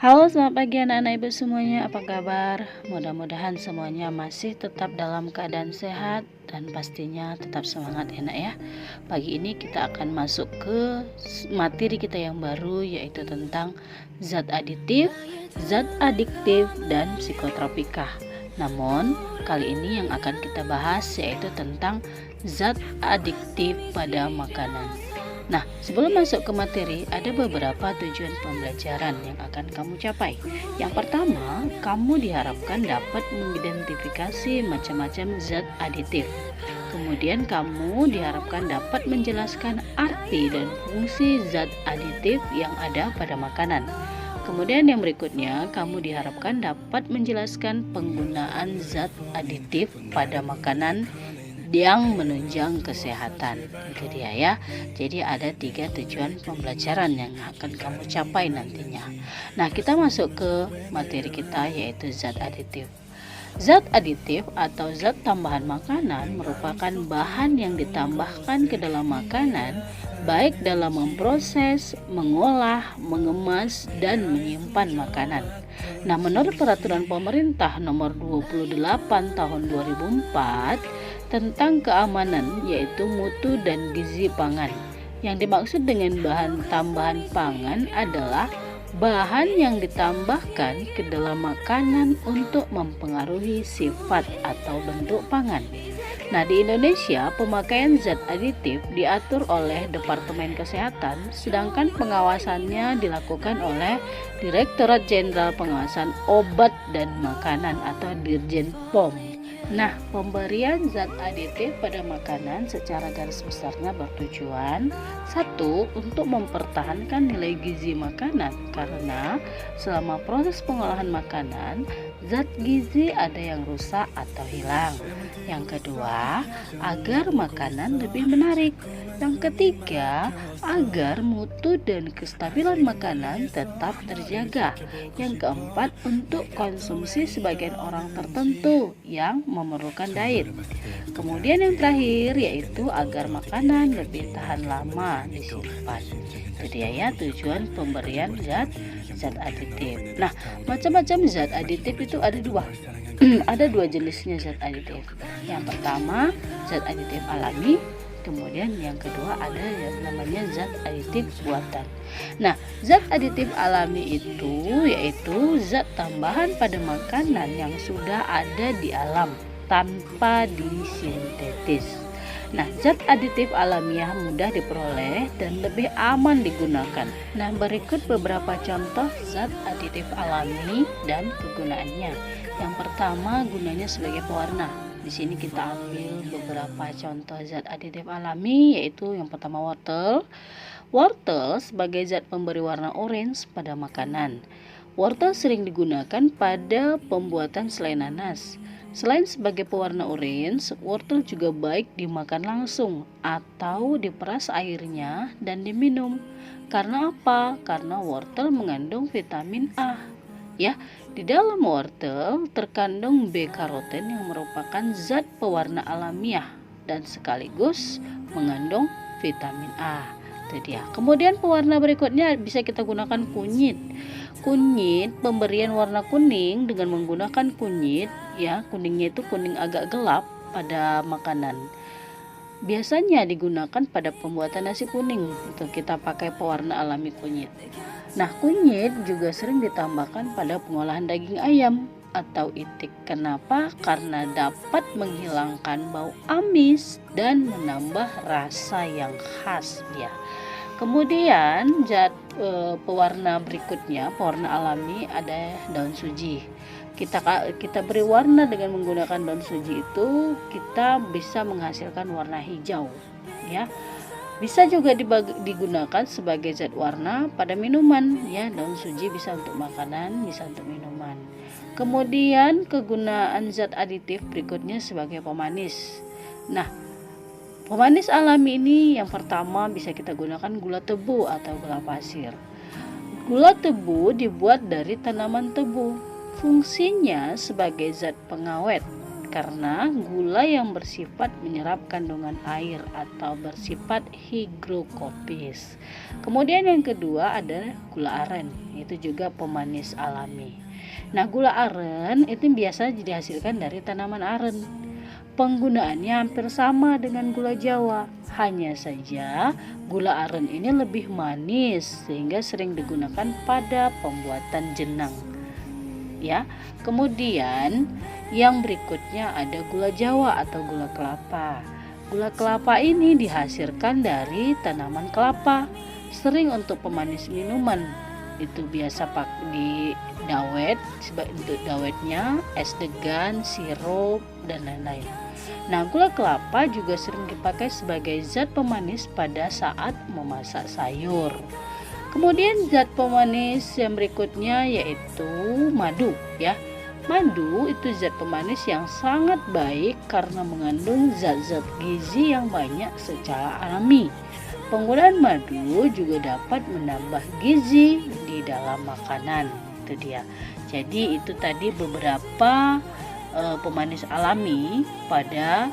Halo, selamat pagi anak-anak ibu semuanya, apa kabar? Mudah-mudahan semuanya masih tetap dalam keadaan sehat dan pastinya tetap semangat ya nak ya. Pagi ini kita akan masuk ke materi kita yang baru, yaitu tentang zat aditif, zat adiktif, dan psikotropika. Namun kali ini yang akan kita bahas yaitu tentang zat adiktif pada makanan. Nah, sebelum masuk ke materi, ada beberapa tujuan pembelajaran yang akan kamu capai. Yang pertama, kamu diharapkan dapat mengidentifikasi macam-macam zat aditif. Kemudian kamu diharapkan dapat menjelaskan arti dan fungsi zat aditif yang ada pada makanan. Kemudian yang berikutnya, kamu diharapkan dapat menjelaskan penggunaan zat aditif pada makanan yang menunjang kesehatan. Itu dia ya. Jadi ada 3 tujuan pembelajaran yang akan kamu capai nantinya. Nah, kita masuk ke materi kita, yaitu zat aditif. Zat aditif atau zat tambahan makanan merupakan bahan yang ditambahkan ke dalam makanan, baik dalam memproses, mengolah, mengemas, dan menyimpan makanan. Nah, menurut peraturan pemerintah nomor 28 tahun 2004 tentang keamanan, yaitu mutu dan gizi pangan. Yang dimaksud dengan bahan tambahan pangan adalah bahan yang ditambahkan ke dalam makanan untuk mempengaruhi sifat atau bentuk pangan. Nah, di Indonesia pemakaian zat aditif diatur oleh Departemen Kesehatan, sedangkan pengawasannya dilakukan oleh Direktorat Jenderal Pengawasan Obat dan Makanan atau Dirjen POM. Nah, pemberian zat aditif pada makanan secara garis besarnya bertujuan: 1. Untuk mempertahankan nilai gizi makanan, karena selama proses pengolahan makanan, zat gizi ada yang rusak atau hilang. Yang kedua, agar makanan lebih menarik. Yang ketiga, agar mutu dan kestabilan makanan tetap terjaga. Yang keempat, untuk konsumsi sebagian orang tertentu yang memerlukan diet. Kemudian yang terakhir yaitu agar makanan lebih tahan lama disimpan. Itu dia ya tujuan pemberian zat aditif. Nah, macam-macam zat aditif itu ada dua. Ada dua jenisnya zat aditif. Yang pertama, zat aditif alami. Kemudian yang kedua ada yang namanya zat aditif buatan. Nah, zat aditif alami itu yaitu zat tambahan pada makanan yang sudah ada di alam tanpa disintetis. Nah, zat aditif alamiah mudah diperoleh dan lebih aman digunakan. Nah, berikut beberapa contoh zat aditif alami dan kegunaannya. Yang pertama, gunanya sebagai pewarna. Di sini kita ambil beberapa contoh zat aditif alami, yaitu yang pertama wortel. Wortel sebagai zat pemberi warna orange pada makanan. Wortel sering digunakan pada pembuatan selai nanas. Selain sebagai pewarna orange, wortel juga baik dimakan langsung atau diperas airnya dan diminum. Karena apa? Karena wortel mengandung vitamin A. Ya, di dalam wortel terkandung B-karoten yang merupakan zat pewarna alamiah dan sekaligus mengandung vitamin A. Itu dia. Kemudian pewarna berikutnya bisa kita gunakan kunyit. Kunyit pemberian warna kuning dengan menggunakan kunyit, ya, kuningnya itu kuning agak gelap pada makanan. Biasanya digunakan pada pembuatan nasi kuning. Itu kita pakai pewarna alami kunyit. Nah, kunyit juga sering ditambahkan pada pengolahan daging ayam atau itik. Kenapa? Karena dapat menghilangkan bau amis dan menambah rasa yang khas ya. Kemudian zat pewarna berikutnya, pewarna alami, ada daun suji. Kita beri warna dengan menggunakan daun suji itu kita bisa menghasilkan warna hijau ya. Bisa juga digunakan sebagai zat warna pada minuman ya. Daun suji bisa untuk makanan, bisa untuk minuman. Kemudian kegunaan zat aditif berikutnya sebagai pemanis. Nah, pemanis alami ini yang pertama bisa kita gunakan gula tebu atau gula pasir. Gula tebu dibuat dari tanaman tebu. Fungsinya sebagai zat pengawet. karena gula yang bersifat menyerap kandungan air atau bersifat higrokopis. Kemudian yang kedua ada gula aren, itu juga pemanis alami. Nah, gula aren itu biasa dihasilkan dari tanaman aren. Penggunaannya hampir sama dengan gula Jawa, hanya saja gula aren ini lebih manis sehingga sering digunakan pada pembuatan jenang. Ya, kemudian yang berikutnya ada gula Jawa atau gula kelapa. Gula kelapa ini dihasilkan dari tanaman kelapa, sering untuk pemanis minuman. Itu biasa di dawet, untuk dawetnya, es degan, sirup, dan lain-lain. Nah, gula kelapa juga sering dipakai sebagai zat pemanis pada saat memasak sayur. Kemudian zat pemanis yang berikutnya yaitu madu ya. Madu itu zat pemanis yang sangat baik karena mengandung zat-zat gizi yang banyak secara alami. Penggunaan madu juga dapat menambah gizi di dalam makanan. Itu dia. Jadi itu tadi beberapa pemanis alami pada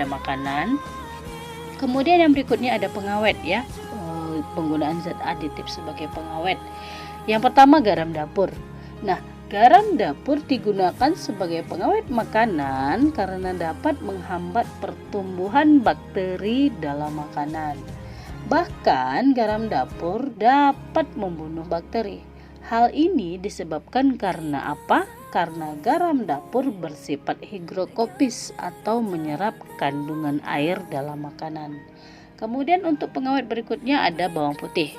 makanan. Kemudian yang berikutnya ada pengawet ya. Penggunaan zat aditif sebagai pengawet. Yang pertama garam dapur. Nah, garam dapur digunakan sebagai pengawet makanan karena dapat menghambat pertumbuhan bakteri dalam makanan. Bahkan garam dapur dapat membunuh bakteri. Hal ini disebabkan karena apa? Karena garam dapur bersifat higrokopis atau menyerap kandungan air dalam makanan. Kemudian untuk pengawet berikutnya ada bawang putih.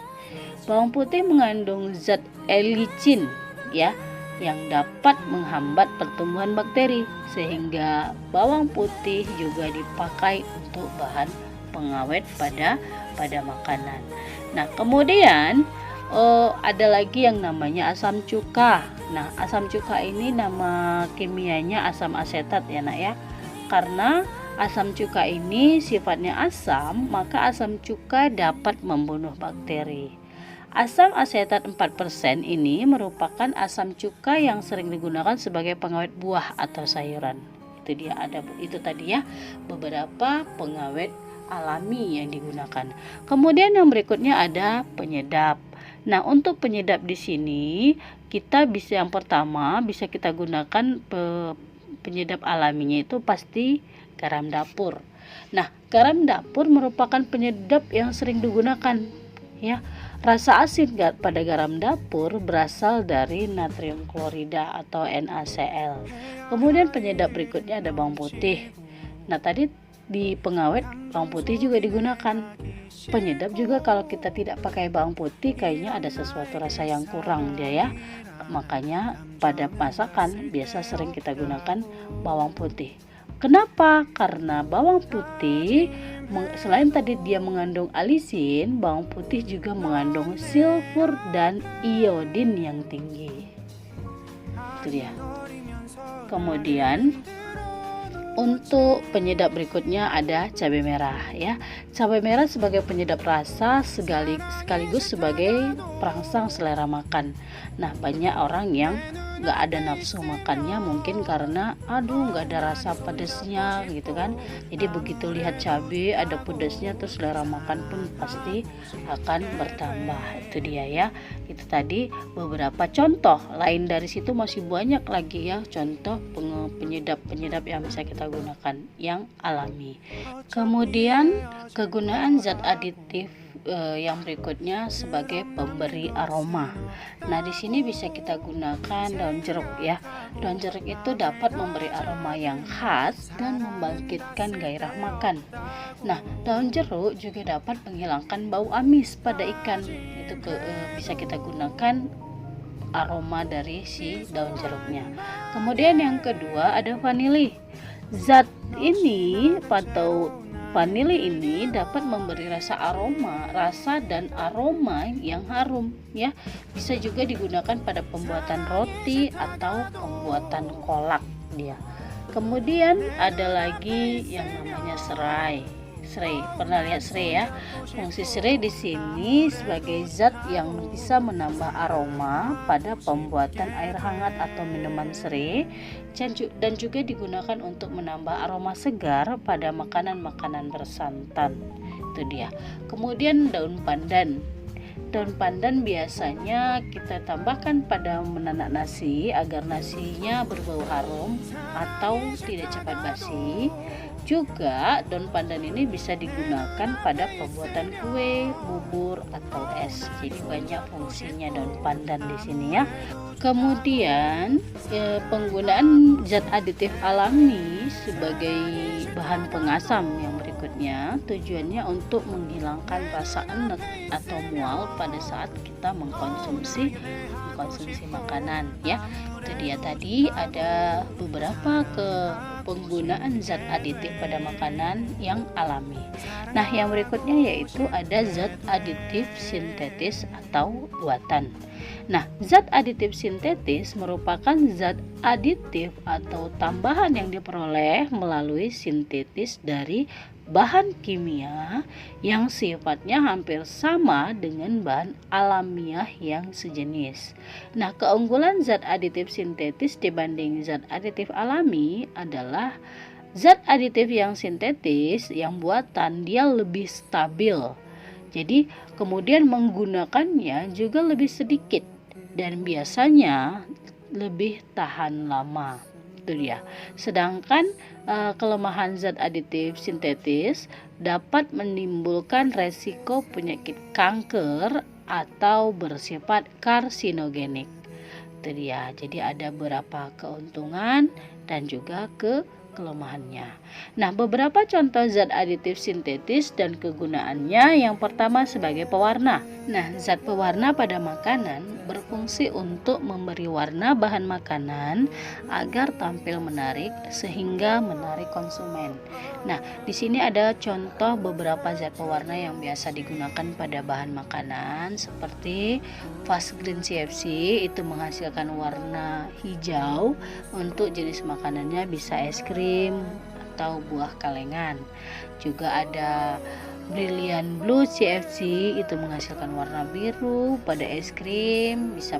Bawang putih mengandung zat elicin ya, yang dapat menghambat pertumbuhan bakteri, sehingga bawang putih juga dipakai untuk bahan pengawet pada makanan. Nah, kemudian ada lagi yang namanya asam cuka. Nah, asam cuka ini nama kimianya asam asetat ya nak ya. Karena asam cuka ini sifatnya asam, maka asam cuka dapat membunuh bakteri. Asam asetat 4% ini merupakan asam cuka yang sering digunakan sebagai pengawet buah atau sayuran. Itu tadi ya beberapa pengawet alami yang digunakan. Kemudian yang berikutnya ada penyedap. Nah, untuk penyedap di sini yang pertama bisa kita gunakan penyedap alaminya itu pasti garam dapur. Nah, garam dapur merupakan penyedap yang sering digunakan ya. Rasa asin pada garam dapur berasal dari natrium klorida atau NaCl. Kemudian penyedap berikutnya ada bawang putih. Nah, tadi di pengawet bawang putih juga digunakan. Penyedap juga kalau kita tidak pakai bawang putih kayaknya ada sesuatu rasa yang kurang dia ya. Makanya pada masakan biasa sering kita gunakan bawang putih. Kenapa? Karena bawang putih selain tadi dia mengandung alisin, bawang putih juga mengandung sulfur dan iodin yang tinggi. Itu dia. Kemudian untuk penyedap berikutnya ada cabai merah ya. Cabai merah sebagai penyedap rasa sekaligus sebagai perangsang selera makan. Nah, banyak orang yang nggak ada nafsu makannya mungkin karena nggak ada rasa pedesnya gitu kan. Jadi begitu lihat cabai ada pedesnya, terus selera makan pun pasti akan bertambah. Itu dia ya. Itu tadi beberapa contoh. Lain dari situ masih banyak lagi ya contoh penyedap yang bisa kita gunakan yang alami. Kemudian kegunaan zat aditif yang berikutnya sebagai pemberi aroma. Nah, di sini bisa kita gunakan daun jeruk ya. Daun jeruk itu dapat memberi aroma yang khas dan membangkitkan gairah makan. Nah, daun jeruk juga dapat menghilangkan bau amis pada ikan. Itu bisa kita gunakan aroma dari si daun jeruknya. Kemudian yang kedua ada vanili. Zat ini atau vanili ini dapat memberi rasa dan aroma yang harum ya. Bisa juga digunakan pada pembuatan roti atau pembuatan kolak dia. Kemudian ada lagi yang namanya serai. serai. Pernah lihat serai ya? Fungsi serai di sini sebagai zat yang bisa menambah aroma pada pembuatan air hangat atau minuman serai, dan juga digunakan untuk menambah aroma segar pada makanan-makanan bersantan. Itu dia. Kemudian daun pandan. Daun pandan biasanya kita tambahkan pada menanak nasi agar nasinya berbau harum atau tidak cepat basi. Juga daun pandan ini bisa digunakan pada pembuatan kue, bubur atau es. Jadi banyak fungsinya daun pandan di sini ya. Kemudian penggunaan zat aditif alami sebagai bahan pengasam yang berikutnya tujuannya untuk menghilangkan rasa enek atau mual pada saat kita mengkonsumsi makanan ya. Itu dia tadi ada beberapa penggunaan zat aditif pada makanan yang alami. Nah, yang berikutnya yaitu ada zat aditif sintetis atau buatan. Nah, zat aditif sintetis merupakan zat aditif atau tambahan yang diperoleh melalui sintetis dari bahan kimia yang sifatnya hampir sama dengan bahan alamiah yang sejenis. Nah, keunggulan zat aditif sintetis dibanding zat aditif alami adalah zat aditif yang sintetis, yang buatan, dia lebih stabil. Jadi, kemudian menggunakannya juga lebih sedikit dan biasanya lebih tahan lama. Itu dia. Sedangkan kelemahan zat aditif sintetis dapat menimbulkan resiko penyakit kanker atau bersifat karsinogenik. Itu dia. Jadi ada beberapa keuntungan dan juga kelemahannya. Nah, beberapa contoh zat aditif sintetis dan kegunaannya. Yang pertama sebagai pewarna. Nah, zat pewarna pada makanan berfungsi untuk memberi warna bahan makanan agar tampil menarik sehingga menarik konsumen. Nah, di sini ada contoh beberapa zat pewarna yang biasa digunakan pada bahan makanan seperti Fast Green CFC, itu menghasilkan warna hijau untuk jenis makanannya bisa es krim atau buah kalengan. Juga ada Brilliant Blue CFC, itu menghasilkan warna biru pada es krim, bisa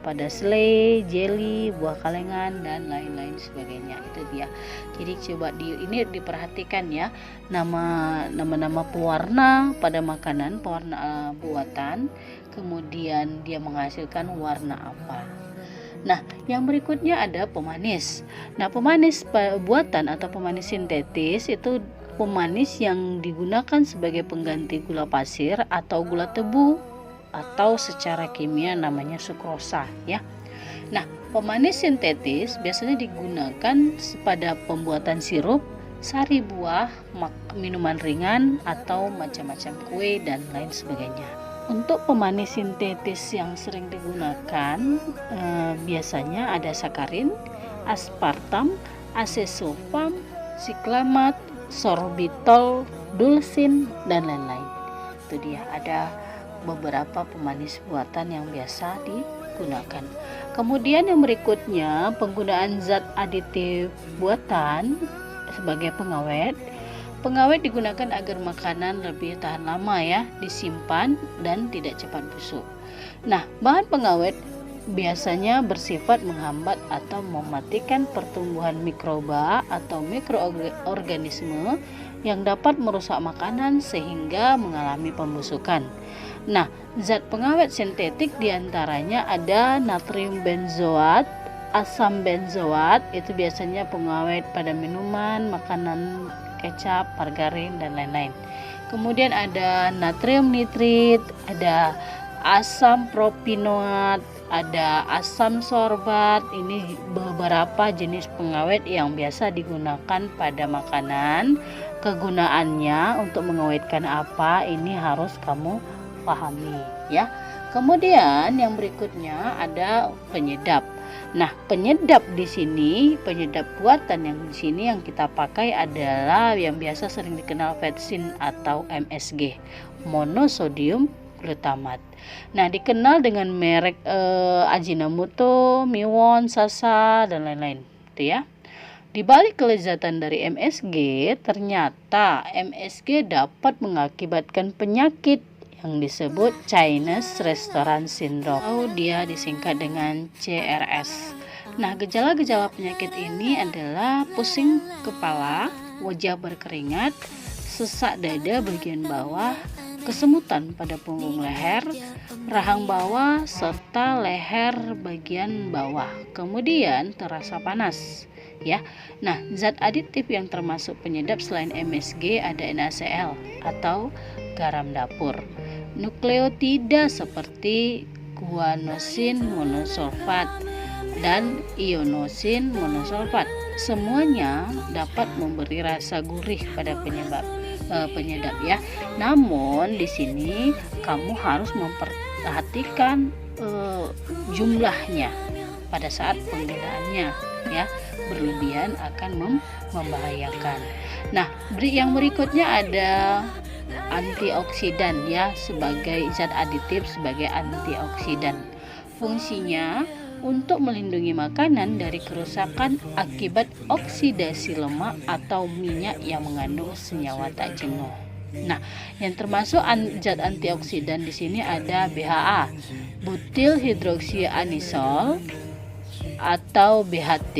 pada selai, jelly, buah kalengan dan lain-lain sebagainya. Itu dia. Jadi coba ini diperhatikan ya, nama-nama pewarna pada makanan, pewarna buatan, kemudian dia menghasilkan warna apa. Nah, yang berikutnya ada pemanis. Nah, pemanis buatan atau pemanis sintetis itu pemanis yang digunakan sebagai pengganti gula pasir atau gula tebu atau secara kimia namanya sukrosa ya. Nah, pemanis sintetis biasanya digunakan pada pembuatan sirup, sari buah, minuman ringan atau macam-macam kue dan lain sebagainya. Untuk pemanis sintetis yang sering digunakan biasanya ada sakarin, aspartam, asesulfam, siklamat, sorbitol, dulsin dan lain-lain. Itu dia, ada beberapa pemanis buatan yang biasa digunakan. Kemudian yang berikutnya penggunaan zat aditif buatan sebagai pengawet. Pengawet digunakan agar makanan lebih tahan lama ya, disimpan dan tidak cepat busuk. Nah, bahan pengawet biasanya bersifat menghambat atau mematikan pertumbuhan mikroba atau mikroorganisme yang dapat merusak makanan sehingga mengalami pembusukan. Nah, zat pengawet sintetik diantaranya ada natrium benzoat, asam benzoat, itu biasanya pengawet pada minuman, makanan, kecap, margarin dan lain-lain. Kemudian ada natrium nitrit, ada asam propinoat, ada asam sorbat. Ini beberapa jenis pengawet yang biasa digunakan pada makanan. Kegunaannya untuk mengawetkan apa, ini harus kamu pahami ya. Kemudian yang berikutnya ada penyedap. Nah, penyedap di sini, penyedap buatan yang di sini yang kita pakai adalah yang biasa sering dikenal vetsin atau MSG, monosodium glutamat. Nah, dikenal dengan merek Ajinomoto, Miwon, Sasa dan lain-lain, itu ya. Di balik kelezatan dari MSG, ternyata MSG dapat mengakibatkan penyakit yang disebut Chinese Restaurant Syndrome, atau dia disingkat dengan CRS. Nah, gejala-gejala penyakit ini adalah pusing kepala, wajah berkeringat, sesak dada bagian bawah, kesemutan pada punggung leher, rahang bawah, serta leher bagian bawah. Kemudian terasa panas. Ya, nah zat aditif yang termasuk penyedap selain MSG ada NaCl atau garam dapur, nukleotida seperti guanosin monosulfat dan ianosin monosulfat. Semuanya dapat memberi rasa gurih pada penyedap ya. Namun di sini kamu harus memperhatikan jumlahnya pada saat penggunaannya ya. Berlebihan akan membahayakan. Nah, yang berikutnya ada antioksidan ya, sebagai zat aditif sebagai antioksidan. Fungsinya untuk melindungi makanan dari kerusakan akibat oksidasi lemak atau minyak yang mengandung senyawa tak jenuh. Nah, yang termasuk zat antioksidan di sini ada BHA, butyl hidroksyanisol atau BHT,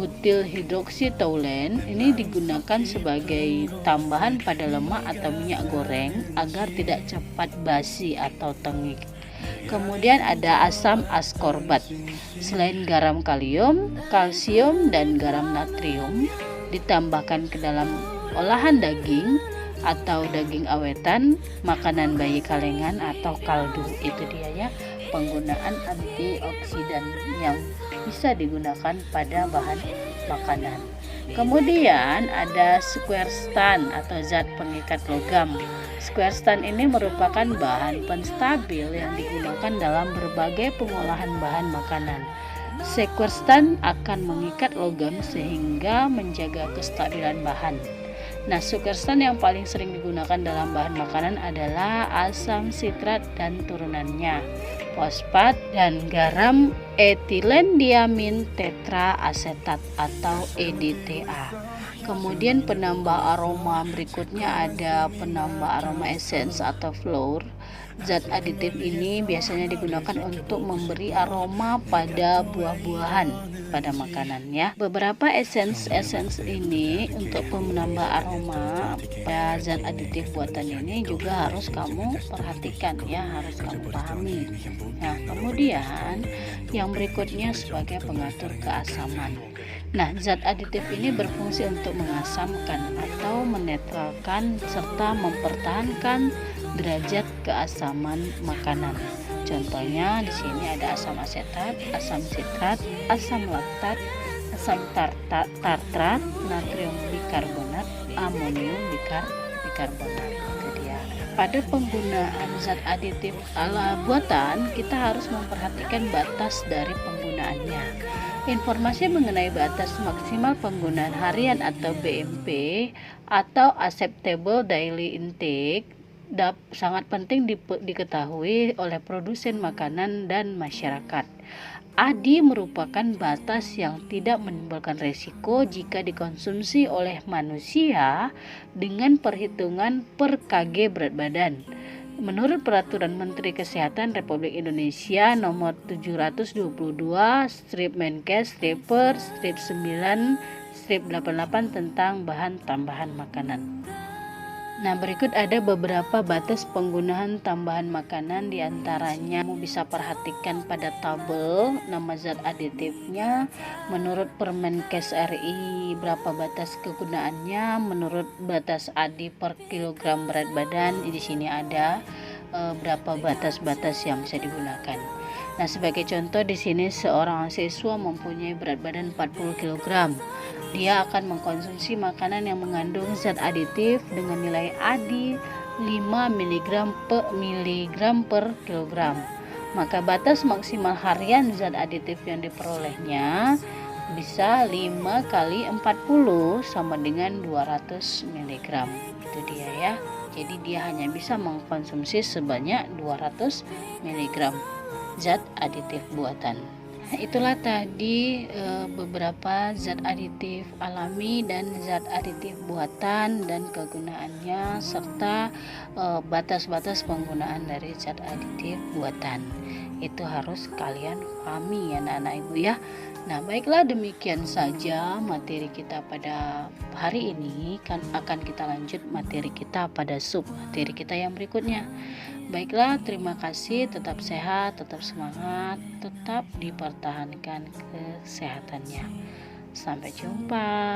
butyl hidroksitaulen. Ini digunakan sebagai tambahan pada lemak atau minyak goreng agar tidak cepat basi atau tengik. Kemudian ada asam askorbat. Selain garam kalium, kalsium, dan garam natrium ditambahkan ke dalam olahan daging atau daging awetan, makanan bayi kalengan atau kaldu. Itu dia ya, penggunaan antioksidan yang bisa digunakan pada bahan makanan. Kemudian ada squarestan atau zat pengikat logam. Squarestan ini merupakan bahan penstabil yang digunakan dalam berbagai pengolahan bahan makanan. Squarestan akan mengikat logam sehingga menjaga kestabilan bahan. Nah, squarestan yang paling sering digunakan dalam bahan makanan adalah asam sitrat dan turunannya, fosfat, dan garam etilendiamin tetraasetat atau EDTA. Kemudian penambah aroma berikutnya ada penambah aroma essence atau flour. Zat aditif ini biasanya digunakan untuk memberi aroma pada buah-buahan pada makanan ya. Beberapa essence ini untuk menambah aroma pada zat aditif buatan ini juga harus kamu perhatikan ya, harus kamu pahami. Nah, kemudian yang berikutnya sebagai pengatur keasaman. Nah, zat aditif ini berfungsi untuk mengasamkan atau menetralkan serta mempertahankan derajat keasaman makanan. Contohnya di sini ada asam asetat, asam sitrat, asam laktat, asam tartrat, natrium bikarbonat, amonium bikarbonat. Itu dia. Pada penggunaan zat aditif ala buatan, kita harus memperhatikan batas dari penggunaannya. Informasi mengenai batas maksimal penggunaan harian atau BMP atau acceptable daily intake sangat penting diketahui oleh produsen makanan dan masyarakat. ADI merupakan batas yang tidak menimbulkan resiko jika dikonsumsi oleh manusia dengan perhitungan per kg berat badan. Menurut Peraturan Menteri Kesehatan Republik Indonesia Nomor 722 Strip Menkes Strip 9/88 tentang bahan tambahan makanan. Nah, berikut ada beberapa batas penggunaan tambahan makanan, diantaranya kamu bisa perhatikan pada tabel nama zat aditifnya menurut Permenkes RI, berapa batas kegunaannya menurut batas ADI per kilogram berat badan. Di sini ada berapa batas-batas yang bisa digunakan. Nah, sebagai contoh di sini seorang siswa mempunyai berat badan 40 kg. Dia akan mengkonsumsi makanan yang mengandung zat aditif dengan nilai ADI 5 mg per kilogram. Maka batas maksimal harian zat aditif yang diperolehnya bisa 5 kali 40 sama dengan 200 mg. Itu dia ya. Jadi dia hanya bisa mengkonsumsi sebanyak 200 mg zat aditif buatan. Itulah tadi beberapa zat aditif alami dan zat aditif buatan dan kegunaannya, serta batas-batas penggunaan dari zat aditif buatan. Itu harus kalian pahami ya anak-anak ibu ya. Nah, baiklah, demikian saja materi kita pada hari ini. Akan kita lanjut materi kita pada materi kita yang berikutnya. Baiklah, terima kasih, tetap sehat, tetap semangat, tetap dipertahankan kesehatannya. Sampai jumpa.